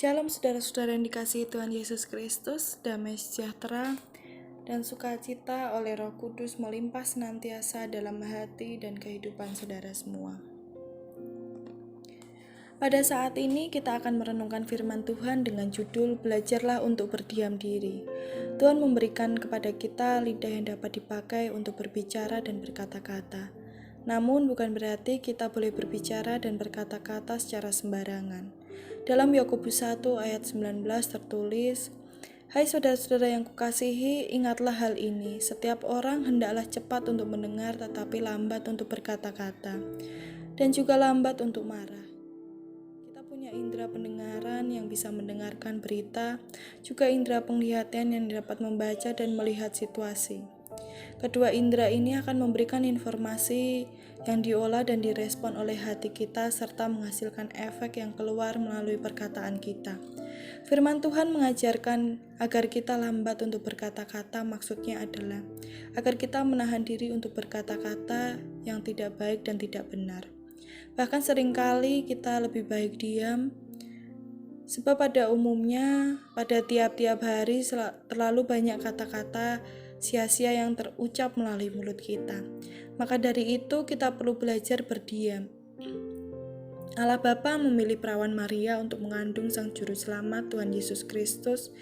Shalom saudara-saudara yang dikasihi Tuhan Yesus Kristus, damai sejahtera dan sukacita oleh Roh Kudus melimpah senantiasa dalam hati dan kehidupan saudara semua. Pada saat ini kita akan merenungkan firman Tuhan dengan judul Belajarlah untuk berdiam diri. Tuhan memberikan kepada kita lidah yang dapat dipakai untuk berbicara dan berkata-kata. Namun bukan berarti kita boleh berbicara dan berkata-kata secara sembarangan. Dalam Yakobus 1 ayat 19 tertulis, "Hai saudara-saudara yang kukasihi, ingatlah hal ini. Setiap orang hendaklah cepat untuk mendengar tetapi lambat untuk berkata-kata, dan juga lambat untuk marah." Kita punya indera pendengaran yang bisa mendengarkan berita, juga indera penglihatan yang dapat membaca dan melihat situasi. Kedua indera ini akan memberikan informasi yang diolah dan direspon oleh hati kita serta menghasilkan efek yang keluar melalui perkataan kita. Firman Tuhan mengajarkan agar kita lambat untuk berkata-kata, maksudnya adalah agar kita menahan diri untuk berkata-kata yang tidak baik dan tidak benar. Bahkan seringkali kita lebih baik diam, sebab pada umumnya pada tiap-tiap hari terlalu banyak kata-kata sia-sia yang terucap melalui mulut kita. Maka dari itu kita perlu belajar berdiam. Allah Bapa memilih perawan Maria untuk mengandung Sang Juru Selamat Tuhan Yesus Kristus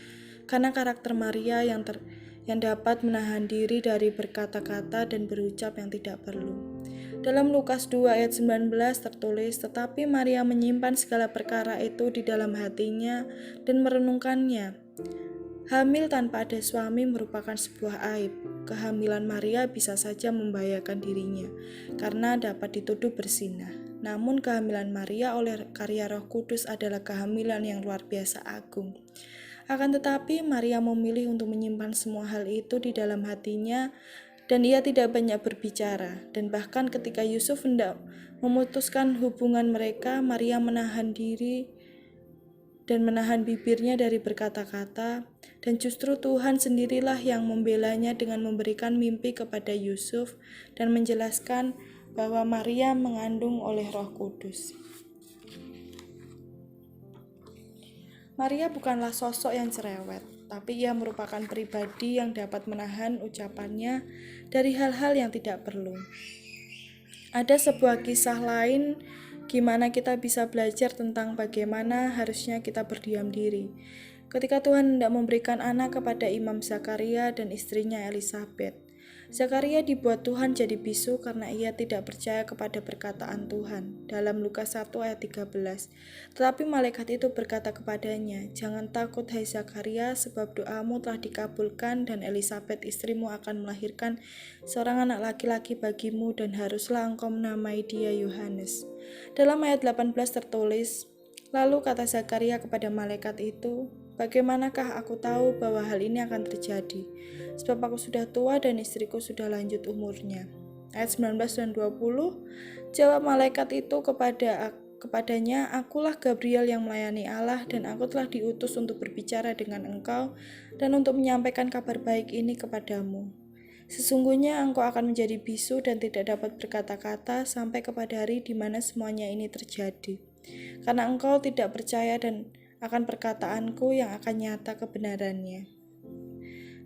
karena karakter Maria yang dapat menahan diri dari berkata-kata dan berucap yang tidak perlu. Dalam Lukas 2 ayat 19 tertulis, "Tetapi Maria menyimpan segala perkara itu di dalam hatinya dan merenungkannya." Hamil tanpa ada suami merupakan sebuah aib. Kehamilan Maria bisa saja membahayakan dirinya karena dapat dituduh berzinah. Namun kehamilan Maria oleh karya Roh Kudus adalah kehamilan yang luar biasa agung. Akan tetapi Maria memilih untuk menyimpan semua hal itu di dalam hatinya dan ia tidak banyak berbicara. Dan bahkan ketika Yusuf hendak memutuskan hubungan mereka, Maria menahan diri dan menahan bibirnya dari berkata-kata, dan justru Tuhan sendirilah yang membelanya dengan memberikan mimpi kepada Yusuf dan menjelaskan bahwa Maria mengandung oleh Roh Kudus. Maria bukanlah sosok yang cerewet, tapi ia merupakan pribadi yang dapat menahan ucapannya dari hal-hal yang tidak perlu. Ada sebuah kisah lain gimana kita bisa belajar tentang bagaimana harusnya kita berdiam diri. Ketika Tuhan hendak memberikan anak kepada Imam Zakaria dan istrinya Elisabeth, Zakaria dibuat Tuhan jadi bisu karena ia tidak percaya kepada perkataan Tuhan. Dalam Lukas 1 ayat 13. Tetapi malaikat itu berkata kepadanya, "Jangan takut hai Zakaria, sebab doamu telah dikabulkan dan Elisabeth istrimu akan melahirkan seorang anak laki-laki bagimu dan haruslah engkau menamai dia Yohanes." Dalam ayat 18 tertulis, "Lalu kata Zakaria kepada malaikat itu, bagaimanakah aku tahu bahwa hal ini akan terjadi? Sebab aku sudah tua dan istriku sudah lanjut umurnya." Ayat 19 dan 20, jawab malaikat itu kepadanya, "Akulah Gabriel yang melayani Allah dan aku telah diutus untuk berbicara dengan engkau dan untuk menyampaikan kabar baik ini kepadamu. Sesungguhnya engkau akan menjadi bisu dan tidak dapat berkata-kata sampai kepada hari di mana semuanya ini terjadi. Karena engkau tidak percaya dan akan perkataanku yang akan nyata kebenarannya."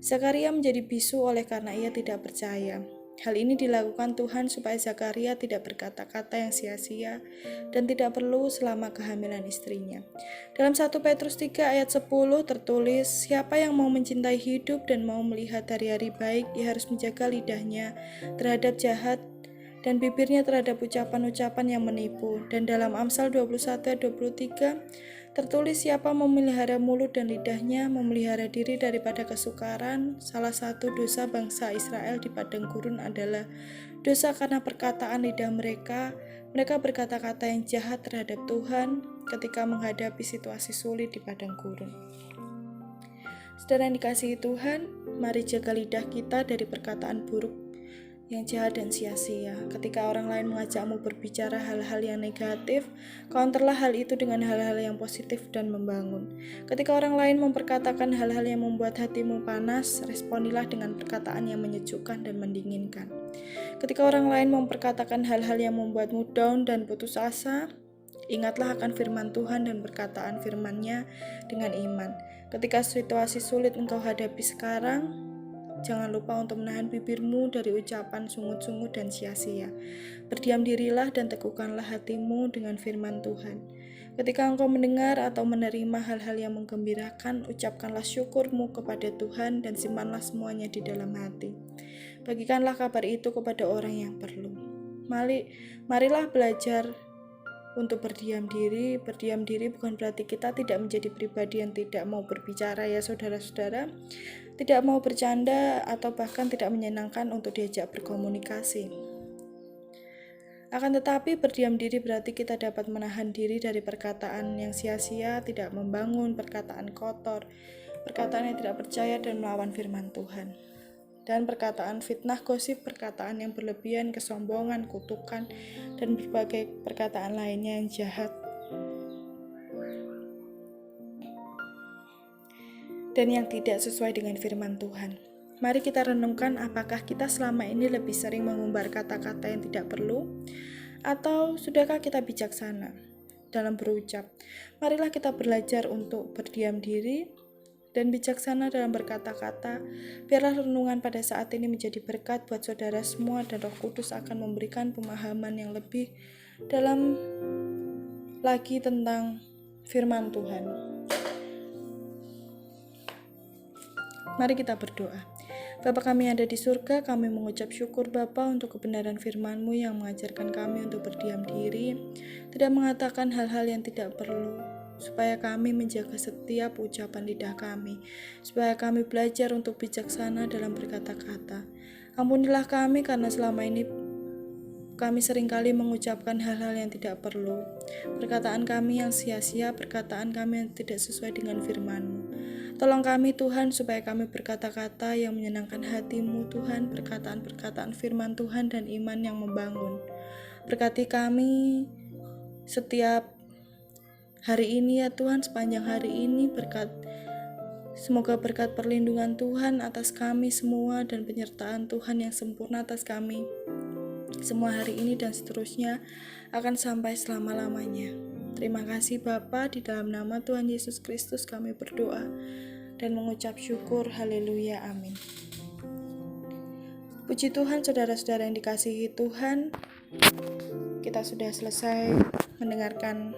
Zakaria menjadi bisu oleh karena ia tidak percaya. Hal ini dilakukan Tuhan supaya Zakaria tidak berkata-kata yang sia-sia dan tidak perlu selama kehamilan istrinya. Dalam 1 Petrus 3 ayat 10 tertulis, "Siapa yang mau mencintai hidup dan mau melihat hari-hari baik, ia harus menjaga lidahnya terhadap jahat dan bibirnya terhadap ucapan-ucapan yang menipu." Dan dalam Amsal 21 ayat 23 tertulis, "Siapa memelihara mulut dan lidahnya, memelihara diri daripada kesukaran." Salah satu dosa bangsa Israel di padang gurun adalah dosa karena perkataan lidah mereka. Mereka berkata-kata yang jahat terhadap Tuhan ketika menghadapi situasi sulit di padang gurun. Saudara yang dikasihi Tuhan, mari jaga lidah kita dari perkataan buruk yang jahat dan sia-sia. Ketika orang lain mengajakmu berbicara hal-hal yang negatif, counterlah hal itu dengan hal-hal yang positif dan membangun. Ketika orang lain memperkatakan hal-hal yang membuat hatimu panas, responilah dengan perkataan yang menyejukkan dan mendinginkan. Ketika orang lain memperkatakan hal-hal yang membuatmu down dan putus asa, Ingatlah akan firman Tuhan dan perkataan firman-Nya dengan iman. Ketika situasi sulit engkau hadapi sekarang, jangan lupa untuk menahan bibirmu dari ucapan sungut-sungut dan sia-sia. Berdiam dirilah dan teguhkanlah hatimu dengan firman Tuhan. Ketika engkau mendengar atau menerima hal-hal yang menggembirakan, ucapkanlah syukurmu kepada Tuhan dan simpanlah semuanya di dalam hati. Bagikanlah kabar itu kepada orang yang perlu. Marilah belajar untuk berdiam diri. Berdiam diri bukan berarti kita tidak menjadi pribadi yang tidak mau berbicara ya saudara-saudara, tidak mau bercanda atau bahkan tidak menyenangkan untuk diajak berkomunikasi. Akan tetapi berdiam diri berarti kita dapat menahan diri dari perkataan yang sia-sia, tidak membangun, perkataan kotor, perkataan yang tidak percaya dan melawan firman Tuhan. Dan perkataan fitnah, gosip, perkataan yang berlebihan, kesombongan, kutukan, dan berbagai perkataan lainnya yang jahat dan yang tidak sesuai dengan firman Tuhan. Mari kita renungkan apakah kita selama ini lebih sering mengumbar kata-kata yang tidak perlu, atau sudahkah kita bijaksana dalam berucap. Marilah kita belajar untuk berdiam diri dan bijaksana dalam berkata-kata. Biarlah renungan pada saat ini menjadi berkat buat saudara semua, dan Roh Kudus akan memberikan pemahaman yang lebih dalam lagi tentang firman Tuhan. Mari kita berdoa. Bapa kami yang ada di surga, kami mengucap syukur Bapa untuk kebenaran firman-Mu yang mengajarkan kami untuk berdiam diri, tidak mengatakan hal-hal yang tidak perlu, supaya kami menjaga setiap ucapan lidah kami, supaya kami belajar untuk bijaksana dalam berkata-kata. Ampunilah kami karena selama ini kami seringkali mengucapkan hal-hal yang tidak perlu, perkataan kami yang sia-sia, perkataan kami yang tidak sesuai dengan firman-Mu. Tolong kami Tuhan supaya kami berkata-kata yang menyenangkan hati-Mu Tuhan, perkataan-perkataan firman Tuhan dan iman yang membangun. Berkati kami setiap hari ini ya Tuhan, sepanjang hari ini semoga berkat perlindungan Tuhan atas kami semua dan penyertaan Tuhan yang sempurna atas kami semua hari ini dan seterusnya akan sampai selama-lamanya. Terima kasih Bapa, di dalam nama Tuhan Yesus Kristus kami berdoa dan mengucap syukur. Haleluya, amin. Puji Tuhan, saudara-saudara yang dikasihi Tuhan, kita sudah selesai mendengarkan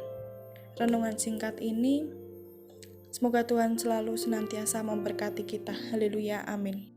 renungan singkat ini. Semoga Tuhan selalu senantiasa memberkati kita. Haleluya, amin.